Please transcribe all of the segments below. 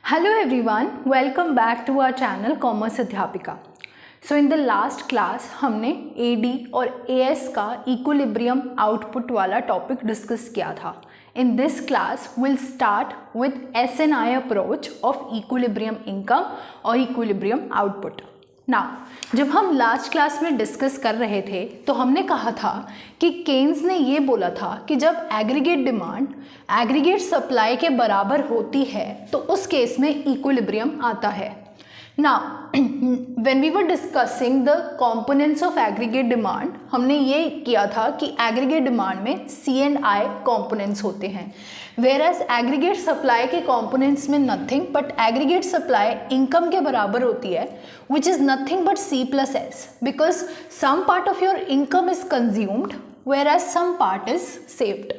Hello everyone, welcome back to our channel Commerce अध्यापिका। So in the last class हमने AD और AS का equilibrium output वाला topic discuss किया था। In this class we'll start with SNI approach of equilibrium income और equilibrium output। Now, जब हम लास्ट क्लास में डिस्कस कर रहे थे तो हमने कहा था कि केन्स ने ये बोला था कि जब एग्रीगेट डिमांड एग्रीगेट सप्लाई के बराबर होती है तो उस केस में इक्विलिब्रियम आता है। Now when we were discussing the components of aggregate demand, हमने ये किया था कि एग्रीगेट डिमांड में सी एंड आई कंपोनेंट्स होते हैं, वेयरएज एग्रीगेट सप्लाई के कंपोनेंट्स में nothing but aggregate supply income के बराबर होती है, which is nothing but C plus S, because some part of your income is consumed whereas some part is saved.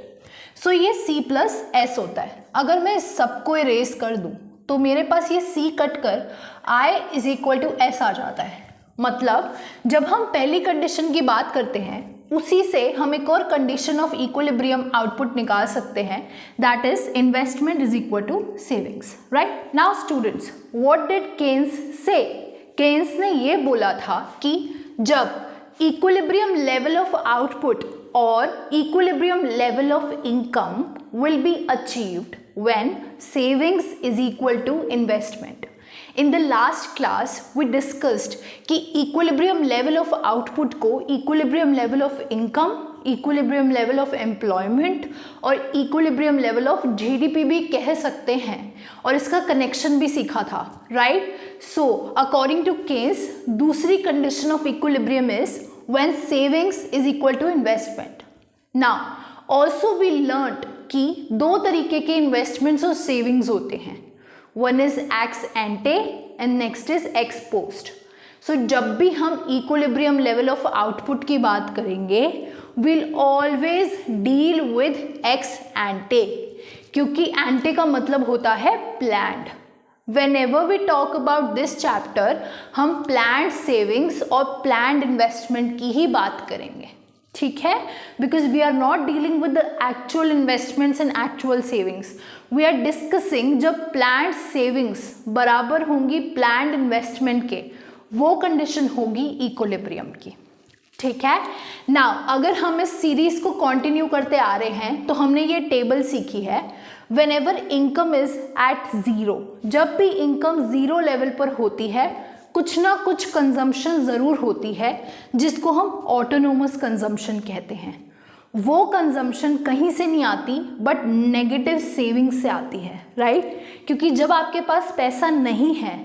So ये C plus S होता है। अगर मैं इस सबको इरेज कर दूं तो मेरे पास ये C कट कर I is equal to S आ जाता है। मतलब जब हम पहली कंडीशन की बात करते हैं उसी से हम एक और कंडीशन ऑफ इक्विलिब्रियम आउटपुट निकाल सकते हैं, that is investment is equal to savings, right. Now students, what did Keynes say? Keynes ने ये बोला था कि जब इक्विलिब्रियम लेवल ऑफ आउटपुट और equilibrium level of income will be achieved when savings is equal to investment. In the last class we discussed कि equilibrium level of output को equilibrium level of income, equilibrium level of employment और equilibrium level of GDP भी कह सकते हैं और इसका connection भी सीखा था, right? So according to Keynes, दूसरी condition of equilibrium is when savings is equal to investment. Now also we learnt कि दो तरीके के investments और savings होते हैं, one is ex ante and next is ex post. So जब भी हम equilibrium level of output की बात करेंगे we'll always deal with ex ante, क्योंकि ante का मतलब होता है planned. Whenever we talk about this chapter हम planned savings और planned investment की ही बात करेंगे, ठीक है, because we are not dealing with the actual investments and actual savings. We are discussing जब प्लान्ड सेविंग्स बराबर होंगी प्लान्ड इन्वेस्टमेंट के, वो कंडीशन होगी इक्विलिब्रियम की, ठीक है। नाउ अगर हम इस सीरीज को कंटिन्यू करते आ रहे हैं तो हमने ये टेबल सीखी है, whenever income is at zero, जब भी इनकम जीरो लेवल पर होती है कुछ ना कुछ कंजम्पशन ज़रूर होती है जिसको हम ऑटोनोमस कंजम्पशन कहते हैं। वो कंजम्पशन कहीं से नहीं आती बट नेगेटिव सेविंग से आती है, राइट? क्योंकि जब आपके पास पैसा नहीं है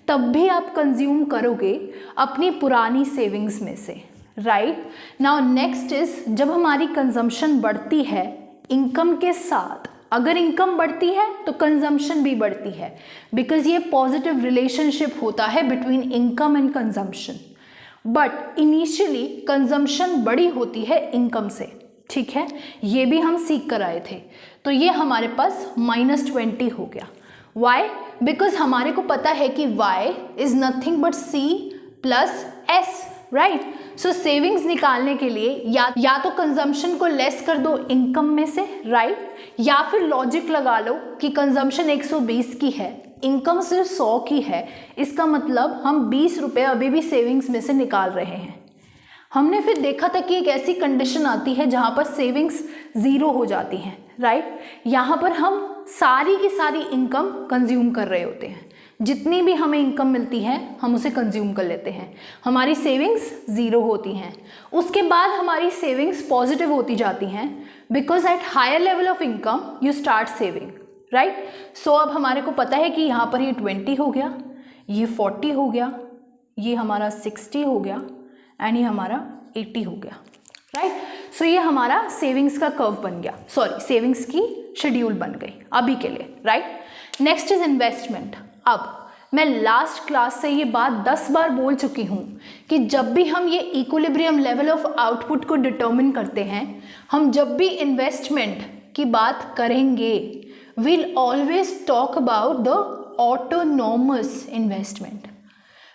तब भी आप कंज्यूम करोगे अपनी पुरानी सेविंग्स में से, राइट? नाउ नेक्स्ट इज जब हमारी कंजम्पशन बढ़ती है इनकम के साथ, अगर इनकम बढ़ती है तो कंजम्पशन भी बढ़ती है, बिकॉज ये पॉजिटिव रिलेशनशिप होता है between income and consumption. But initially consumption बड़ी होती है इनकम से, ठीक है, ये भी हम सीख कर आए थे। तो ये हमारे पास -20 हो गया। वाई? बिकॉज हमारे को पता है कि y is nothing but C plus S, right? So savings निकालने के लिए या तो कंजम्पशन को लेस कर दो इनकम में से, राइट? या फिर लॉजिक लगा लो कि कंजम्पशन 120 की है, इनकम सिर्फ 100 की है, इसका मतलब हम 20 रुपये अभी भी सेविंग्स में से निकाल रहे हैं। हमने फिर देखा था कि एक ऐसी कंडीशन आती है जहाँ पर सेविंग्स ज़ीरो हो जाती हैं, राइट? यहाँ पर हम सारी की सारी इनकम कंज्यूम कर रहे होते हैं, जितनी भी हमें इनकम मिलती है हम उसे कंज्यूम कर लेते हैं, हमारी सेविंग्स ज़ीरो होती हैं। उसके बाद हमारी सेविंग्स पॉजिटिव होती जाती हैं because at higher level of income you start saving, right? So अब हमारे को पता है कि यहाँ पर ये 20 हो गया, ये 40 हो गया, ये हमारा 60 हो गया एंड ये हमारा 80 हो गया, राइट? सो ये हमारा सेविंग्स का कर्व बन गया, सॉरी सेविंग्स की शेड्यूल बन गई अभी के लिए, राइट? Next is investment. अब मैं लास्ट क्लास से ये बात 10 बार बोल चुकी हूँ कि जब भी हम ये इक्विलिब्रियम लेवल ऑफ आउटपुट को डिटर्मिन करते हैं, हम जब भी इन्वेस्टमेंट की बात करेंगे will always talk about the autonomous investment,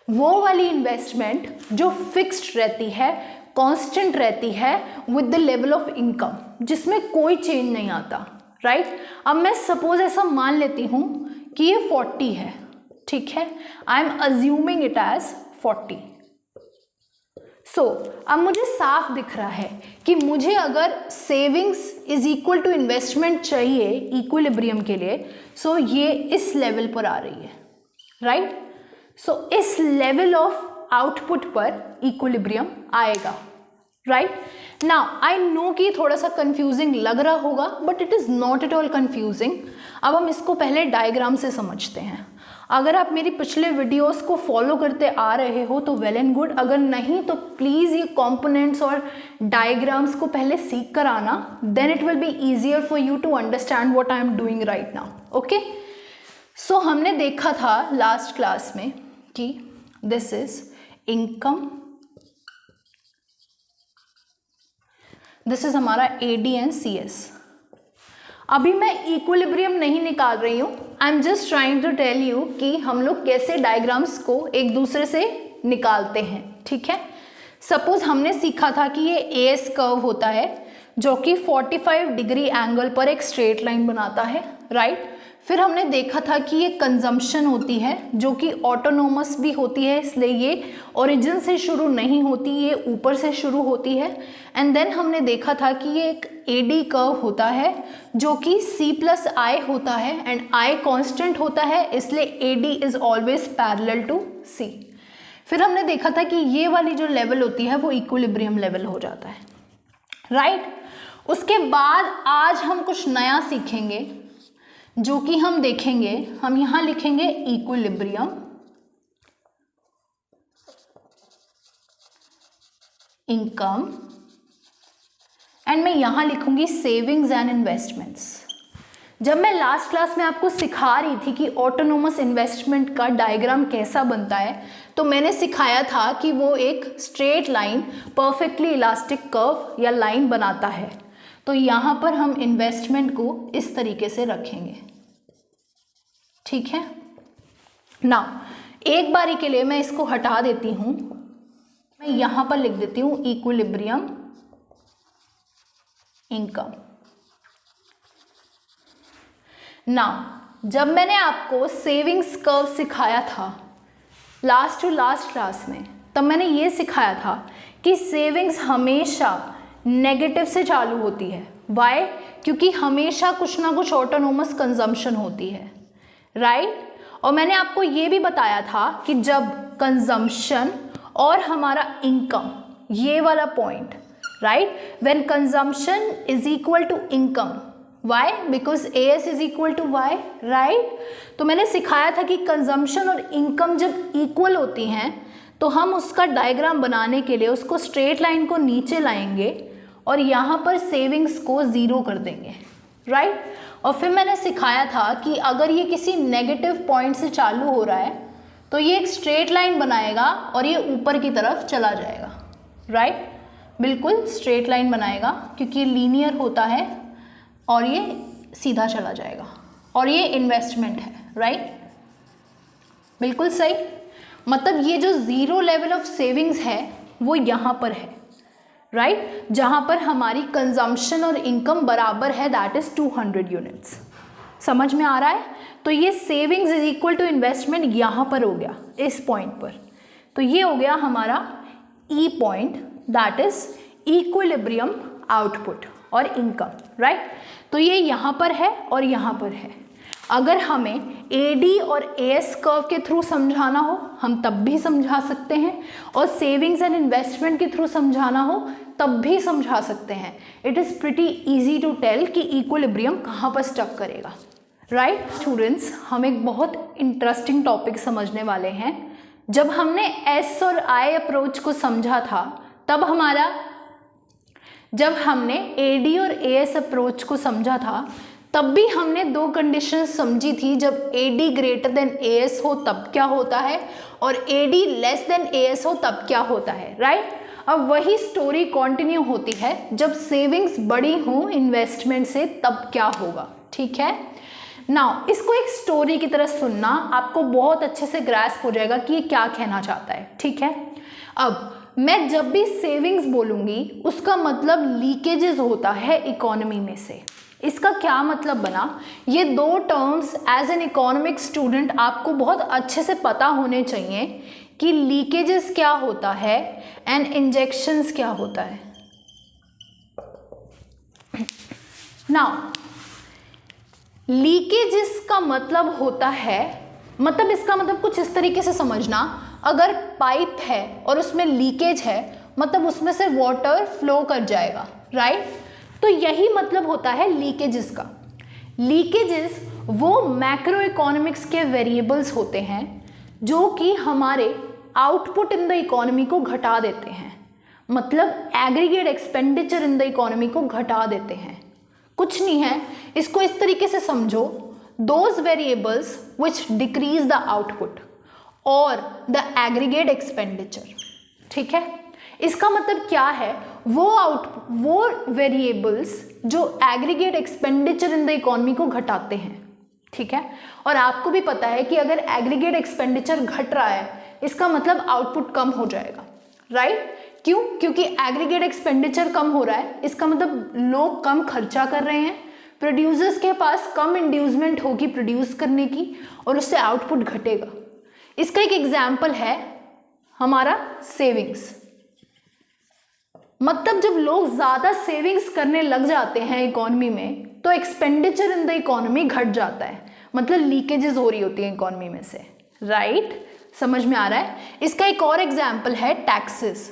वो वाली इन्वेस्टमेंट जो फिक्स्ड रहती है, कांस्टेंट रहती है with the level of income, जिसमें कोई चेंज नहीं आता, राइट? अब मैं सपोज ऐसा मान लेती हूँ कि ये 40 है, ठीक है, I am assuming it as 40। So अब मुझे साफ दिख रहा है कि मुझे अगर savings is equal to investment चाहिए इक्विलिब्रियम के लिए, सो ये इस लेवल पर आ रही है, राइट। सो इस लेवल ऑफ आउटपुट पर इक्विलिब्रियम आएगा, राइट। नाउ आई नो कि थोड़ा सा कंफ्यूजिंग लग रहा होगा, but it is not at all confusing. अब हम इसको पहले डायग्राम से समझते हैं। अगर आप मेरी पिछले वीडियोस को फॉलो करते आ रहे हो तो वेल एंड गुड, अगर नहीं तो प्लीज़ ये कंपोनेंट्स और डायग्राम्स को पहले सीख कर आना, then it will be easier for you to understand what I am doing right now, okay. So हमने देखा था लास्ट क्लास में कि this is income, this is हमारा AD एंड CS। अभी मैं इक्विलिब्रियम नहीं निकाल रही हूँ, I am just trying to tell you कि हम लोग कैसे डायग्राम्स को एक दूसरे से निकालते हैं, ठीक है। सपोज हमने सीखा था कि ये AS कर्व होता है जो कि 45 डिग्री एंगल पर एक स्ट्रेट लाइन बनाता है, राइट। फिर हमने देखा था कि ये कंजम्पशन होती है जो कि ऑटोनोमस भी होती है, इसलिए ये ओरिजिन से शुरू नहीं होती, ये ऊपर से शुरू होती है। एंड देन हमने देखा था कि ये एक AD कर्व होता है जो कि C+I होता है एंड I कांस्टेंट होता है, इसलिए AD is always parallel to C। फिर हमने देखा था कि ये वाली जो लेवल होती है वो इक्विलिब्रियम लेवल हो जाता है, राइट। उसके बाद आज हम कुछ नया सीखेंगे जो कि हम देखेंगे, हम यहां लिखेंगे इक्विलिब्रियम, इनकम, एंड मैं यहां लिखूंगी सेविंग्स एंड इन्वेस्टमेंट्स। जब मैं लास्ट क्लास में आपको सिखा रही थी कि ऑटोनोमस इन्वेस्टमेंट का डायग्राम कैसा बनता है, तो मैंने सिखाया था कि वो एक straight line perfectly elastic curve या लाइन बनाता है। तो यहाँ पर हम इन्वेस्टमेंट को इस तरीके से रखेंगे, ठीक है। नाउ एक बारी के लिए मैं इसको हटा देती हूँ, मैं यहाँ पर लिख देती हूँ इक्विलिब्रियम इनकम। नाउ जब मैंने आपको सेविंग्स कर्व सिखाया था लास्ट टू लास्ट क्लास में, तब मैंने ये सिखाया था कि सेविंग्स हमेशा नेगेटिव से चालू होती है। वाई? क्योंकि हमेशा कुछ ना कुछ ऑटोनोमस कंजम्पशन होती है, राइट। और मैंने आपको ये भी बताया था कि जब कंजम्पशन और हमारा इनकम, ये वाला point, right, when consumption is equal to income, why? Because AS is equal to Y, right. तो मैंने सिखाया था कि कंजम्पशन और इनकम जब इक्वल होती हैं तो हम उसका डायग्राम बनाने के लिए उसको स्ट्रेट लाइन को नीचे लाएंगे और यहाँ पर सेविंग्स को ज़ीरो कर देंगे, राइट। और फिर मैंने सिखाया था कि अगर ये किसी नेगेटिव पॉइंट से चालू हो रहा है तो ये एक स्ट्रेट लाइन बनाएगा और ये ऊपर की तरफ चला जाएगा, राइट। बिल्कुल स्ट्रेट लाइन बनाएगा क्योंकि ये लीनियर होता है और ये सीधा चला जाएगा, और ये इन्वेस्टमेंट है, राइट। बिल्कुल सही। मतलब ये जो ज़ीरो लेवल ऑफ सेविंग्स है वो यहाँ पर है, राइट, जहाँ पर हमारी कंजम्पशन और इनकम बराबर है, दैट इज़ 200 यूनिट्स। समझ में आ रहा है? तो ये savings is equal to investment यहाँ पर हो गया, इस पॉइंट पर। तो ये हो गया हमारा E point, that is equilibrium output और इनकम, राइट। तो ये यहाँ पर है और यहाँ पर है। अगर हमें AD और AS कर्व के थ्रू समझाना हो हम तब भी समझा सकते हैं, और सेविंग्स एंड इन्वेस्टमेंट के थ्रू समझाना हो तब भी समझा सकते हैं। It is pretty easy to tell कि इक्विलिब्रियम कहाँ पर स्टक करेगा, राइट। स्टूडेंट्स, हम एक बहुत इंटरेस्टिंग टॉपिक समझने वाले हैं। जब हमने S और I अप्रोच को समझा था जब हमने AD और AS अप्रोच को समझा था तब भी हमने दो कंडीशंस समझी थी। जब AD ग्रेटर देन AS हो तब क्या होता है, और AD लेस देन AS हो तब क्या होता है, राइट। अब वही स्टोरी कंटिन्यू होती है, जब सेविंग्स बड़ी हो इन्वेस्टमेंट से तब क्या होगा, ठीक है। नाउ इसको एक स्टोरी की तरह सुनना, आपको बहुत अच्छे से ग्रैस्प हो जाएगा कि ये क्या कहना चाहता है, ठीक है। अब मैं जब भी सेविंग्स बोलूँगी उसका मतलब लीकेजेस होता है इकोनॉमी में से। इसका क्या मतलब बना, ये दो terms as an economic student आपको बहुत अच्छे से पता होने चाहिए कि लीकेजेस क्या होता है एंड इंजेक्शंस क्या होता है। नाउ लीकेजेस का मतलब होता है, मतलब इसका मतलब कुछ इस तरीके से समझना, अगर पाइप है और उसमें लीकेज है मतलब उसमें से वाटर फ्लो कर जाएगा, राइट। तो यही मतलब होता है लीकेजेस का। लीकेजेस वो मैक्रो इकोनॉमिक्स के वेरिएबल्स होते हैं जो कि हमारे आउटपुट इन द इकोनॉमी को घटा देते हैं, मतलब aggregate expenditure in the economy को घटा देते हैं। कुछ नहीं है, इसको इस तरीके से समझो, those variables which decrease the output और द एग्रीगेट एक्सपेंडिचर, ठीक है। इसका मतलब क्या है, वो वेरिएबल्स जो aggregate expenditure in the economy को घटाते हैं, ठीक है। और आपको भी पता है कि अगर एग्रीगेट एक्सपेंडिचर घट रहा है इसका मतलब आउटपुट कम हो जाएगा, राइट। क्यों? क्योंकि एग्रीगेट एक्सपेंडिचर कम हो रहा है, इसका मतलब लोग कम खर्चा कर रहे हैं, प्रोड्यूसर्स के पास कम इंड्यूसमेंट होगी प्रोड्यूस करने की और उससे आउटपुट घटेगा। इसका एक एग्जाम्पल है हमारा सेविंग्स। मतलब जब लोग ज़्यादा सेविंग्स करने लग जाते हैं इकोनॉमी में तो एक्सपेंडिचर इन द इकोनॉमी घट जाता है, मतलब लीकेजेस हो रही होती है इकोनॉमी में से, राइट। समझ में आ रहा है। इसका एक और एग्जाम्पल है टैक्सेस।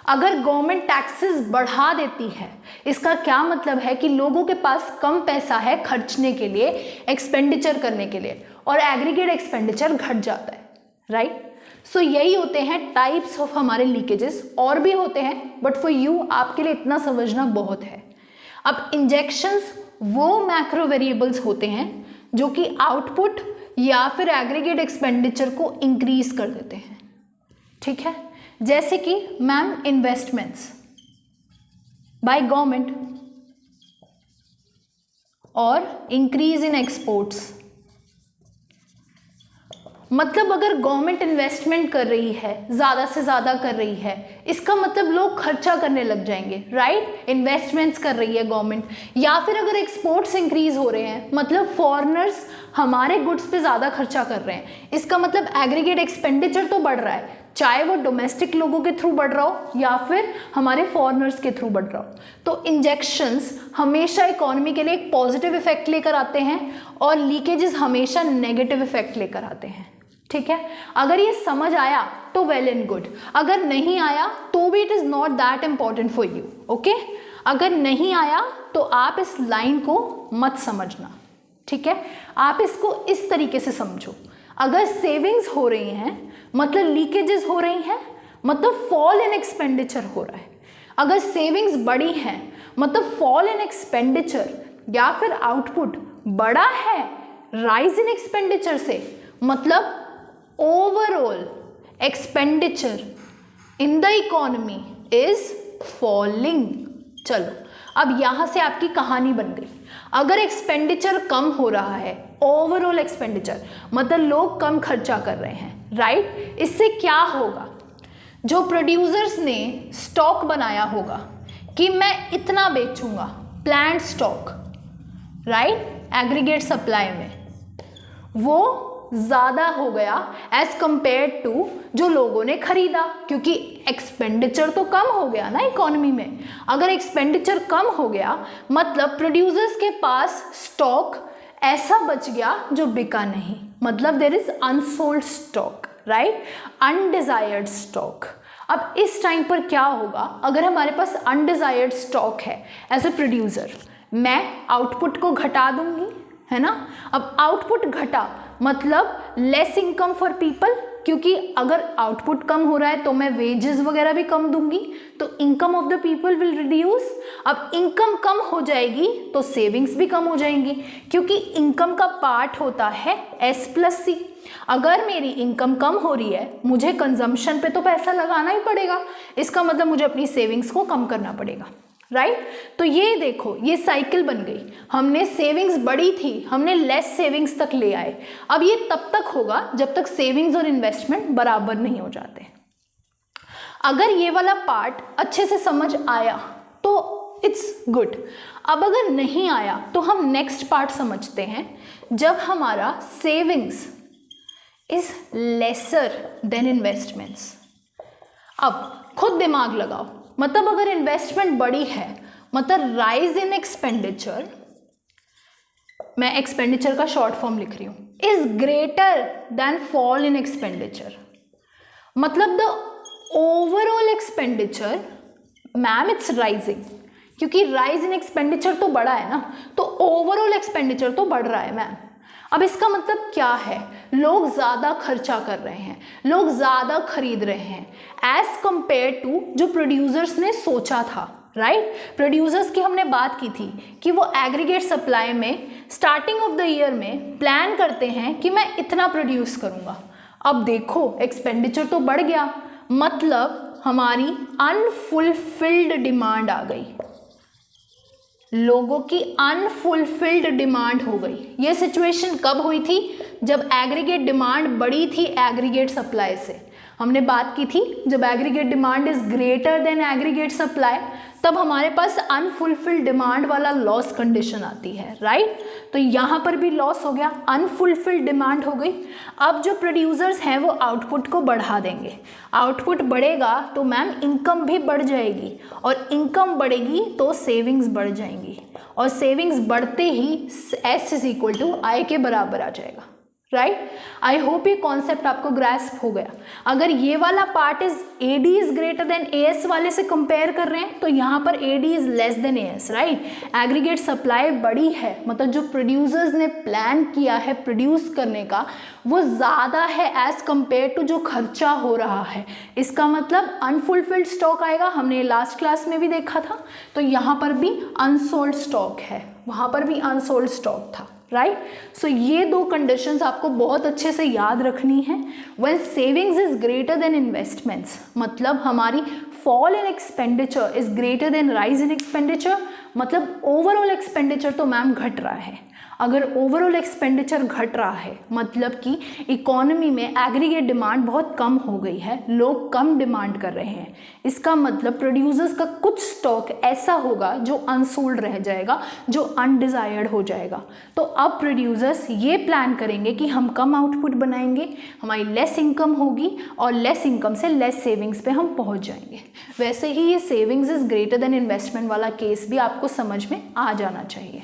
अगर गवर्नमेंट टैक्सेस बढ़ा देती है इसका क्या मतलब है कि लोगों के पास कम पैसा है खर्चने के लिए, एक्सपेंडिचर करने के लिए, और एग्रीगेट एक्सपेंडिचर घट जाता है, राइट। सो यही होते हैं टाइप्स ऑफ हमारे लीकेजेस, और भी होते हैं बट फॉर यू आपके लिए इतना समझना बहुत है। अब इंजेक्शंस वो मैक्रो वेरिएबल्स होते हैं जो कि आउटपुट या फिर एग्रीगेट एक्सपेंडिचर को इंक्रीज कर देते हैं, ठीक है। जैसे कि मैम इन्वेस्टमेंट्स बाय गवर्नमेंट और इंक्रीज इन एक्सपोर्ट्स, मतलब अगर गवर्नमेंट इन्वेस्टमेंट कर रही है, ज़्यादा से ज़्यादा कर रही है, इसका मतलब लोग खर्चा करने लग जाएंगे, राइट। इन्वेस्टमेंट्स कर रही है गवर्नमेंट, या फिर अगर एक्सपोर्ट्स इंक्रीज हो रहे हैं मतलब फॉरेनर्स हमारे गुड्स पे ज़्यादा खर्चा कर रहे हैं, इसका मतलब एग्रीगेट एक्सपेंडिचर तो बढ़ रहा है, चाहे वो डोमेस्टिक लोगों के थ्रू बढ़ रहा हो या फिर हमारे फॉरेनर्स के थ्रू बढ़ रहा हो। तो इंजेक्शंस हमेशा इकोनॉमी के लिए एक पॉजिटिव इफेक्ट लेकर आते हैं और लीकेजेस हमेशा नेगेटिव इफेक्ट लेकर आते हैं, ठीक है। अगर ये समझ आया तो वेल एंड गुड, अगर नहीं आया तो भी it is not that important for you, okay. अगर नहीं आया तो आप इस लाइन को मत समझना, ठीक है। आप इसको इस तरीके से समझो, अगर सेविंग्स हो रही हैं मतलब लीकेजेस हो रही हैं, मतलब फॉल इन एक्सपेंडिचर हो रहा है। अगर सेविंग्स बड़ी हैं मतलब फॉल इन एक्सपेंडिचर या फिर आउटपुट बड़ा है राइज इन एक्सपेंडिचर से, मतलब overall expenditure in the economy is falling. चलो अब यहाँ से आपकी कहानी बन गई। अगर एक्सपेंडिचर कम हो रहा है, ओवरऑल एक्सपेंडिचर मतलब लोग कम खर्चा कर रहे हैं, राइट। इससे क्या होगा, जो प्रोड्यूसर्स ने स्टॉक बनाया होगा कि मैं इतना बेचूंगा, planned stock, right, aggregate supply में, वो ज़्यादा हो गया एज कंपेयर टू जो लोगों ने खरीदा, क्योंकि एक्सपेंडिचर तो कम हो गया ना इकोनॉमी में। अगर एक्सपेंडिचर कम हो गया मतलब प्रोड्यूसर्स के पास स्टॉक ऐसा बच गया जो बिका नहीं, मतलब there is unsold stock, right, undesired stock. अब इस टाइम पर क्या होगा, अगर हमारे पास अनडिजायर्ड स्टॉक है एज ए प्रोड्यूसर, मैं आउटपुट को घटा दूंगी, है ना। अब आउटपुट घटा मतलब लेस इनकम फॉर पीपल, क्योंकि अगर आउटपुट कम हो रहा है तो मैं वेजेस वगैरह भी कम दूंगी, तो income of the people will reduce. अब इनकम कम हो जाएगी तो सेविंग्स भी कम हो जाएंगी, क्योंकि इनकम का पार्ट होता है S+C। अगर मेरी इनकम कम हो रही है मुझे कंजम्पशन पे तो पैसा लगाना ही पड़ेगा, इसका मतलब मुझे अपनी सेविंग्स को कम करना पड़ेगा। राइट। तो ये देखो, ये साइकिल बन गई, हमने सेविंग्स बढ़ी थी, हमने लेस सेविंग्स तक ले आए। अब ये तब तक होगा जब तक सेविंग्स और इन्वेस्टमेंट बराबर नहीं हो जाते। अगर ये वाला पार्ट अच्छे से समझ आया तो इट्स गुड। अब अगर नहीं आया तो हम नेक्स्ट पार्ट समझते हैं, जब हमारा savings is lesser than investments. अब खुद दिमाग लगाओ, मतलब अगर इन्वेस्टमेंट बड़ी है, मतलब राइज इन एक्सपेंडिचर, मैं एक्सपेंडिचर का शॉर्ट फॉर्म लिख रही हूं, is greater than fall in expenditure, मतलब the overall expenditure, ma'am it's rising, क्योंकि राइज इन एक्सपेंडिचर तो बढ़ा है ना, तो ओवरऑल एक्सपेंडिचर तो बढ़ रहा है मैम। अब इसका मतलब क्या है, लोग ज़्यादा खर्चा कर रहे हैं, लोग ज़्यादा खरीद रहे हैं एज कंपेयर टू जो प्रोड्यूसर्स ने सोचा था, राइट। प्रोड्यूसर्स की हमने बात की थी कि वो एग्रीगेट सप्लाई में स्टार्टिंग ऑफ द ईयर में प्लान करते हैं कि मैं इतना प्रोड्यूस करूँगा। अब देखो एक्सपेंडिचर तो बढ़ गया, मतलब हमारी अनफुलफिल्ड डिमांड आ गई, लोगों की अनफुलफिल्ड डिमांड हो गई। ये सिचुएशन कब हुई थी, जब एग्रीगेट डिमांड बढ़ी थी एग्रीगेट सप्लाई से। हमने बात की थी जब aggregate demand is greater then aggregate supply, तब हमारे पास अनफुलफिल्ड डिमांड वाला लॉस कंडीशन आती है, राइट। तो यहाँ पर भी लॉस हो गया, अनफुलफिल्ड डिमांड हो गई। अब जो प्रोड्यूसर्स हैं वो आउटपुट को बढ़ा देंगे, आउटपुट बढ़ेगा तो मैम इनकम भी बढ़ जाएगी, और इनकम बढ़ेगी तो सेविंग्स बढ़ जाएंगी, और सेविंग्स बढ़ते ही S is equal to I के बराबर आ जाएगा, राइट। आई होप ये कॉन्सेप्ट आपको ग्रैस्प हो गया। अगर ये वाला part is AD is greater than AS वाले से कंपेयर कर रहे हैं, तो यहाँ पर AD is less than AS, right. Aggregate supply बड़ी है, मतलब जो प्रोड्यूसर्स ने प्लान किया है प्रोड्यूस करने का वो ज़्यादा है एज कंपेयर टू जो खर्चा हो रहा है। इसका मतलब अनफुलफिल्ड स्टॉक आएगा, हमने लास्ट क्लास में भी देखा था। तो यहाँ पर भी अनसोल्ड स्टॉक है, वहाँ पर भी अनसोल्ड स्टॉक था, राइट। सो ये दो कंडीशंस आपको बहुत अच्छे से याद रखनी है। When savings is greater then investments, मतलब हमारी fall in expenditure is greater then rise in expenditure, मतलब ओवरऑल एक्सपेंडिचर तो मैम घट रहा है। अगर ओवरऑल एक्सपेंडिचर घट रहा है मतलब कि इकोनॉमी में एग्रीगेट डिमांड बहुत कम हो गई है, लोग कम डिमांड कर रहे हैं, इसका मतलब प्रोड्यूसर्स का कुछ स्टॉक ऐसा होगा जो अनसोल्ड रह जाएगा, जो अनडिजायर्ड हो जाएगा। तो अब प्रोड्यूसर्स ये प्लान करेंगे कि हम कम आउटपुट बनाएंगे, हमारी लेस इनकम होगी, और लेस इनकम से लेस सेविंग्स पे हम पहुंच जाएंगे। वैसे ही ये savings is greater then investment वाला केस भी आपको समझ में आ जाना चाहिए।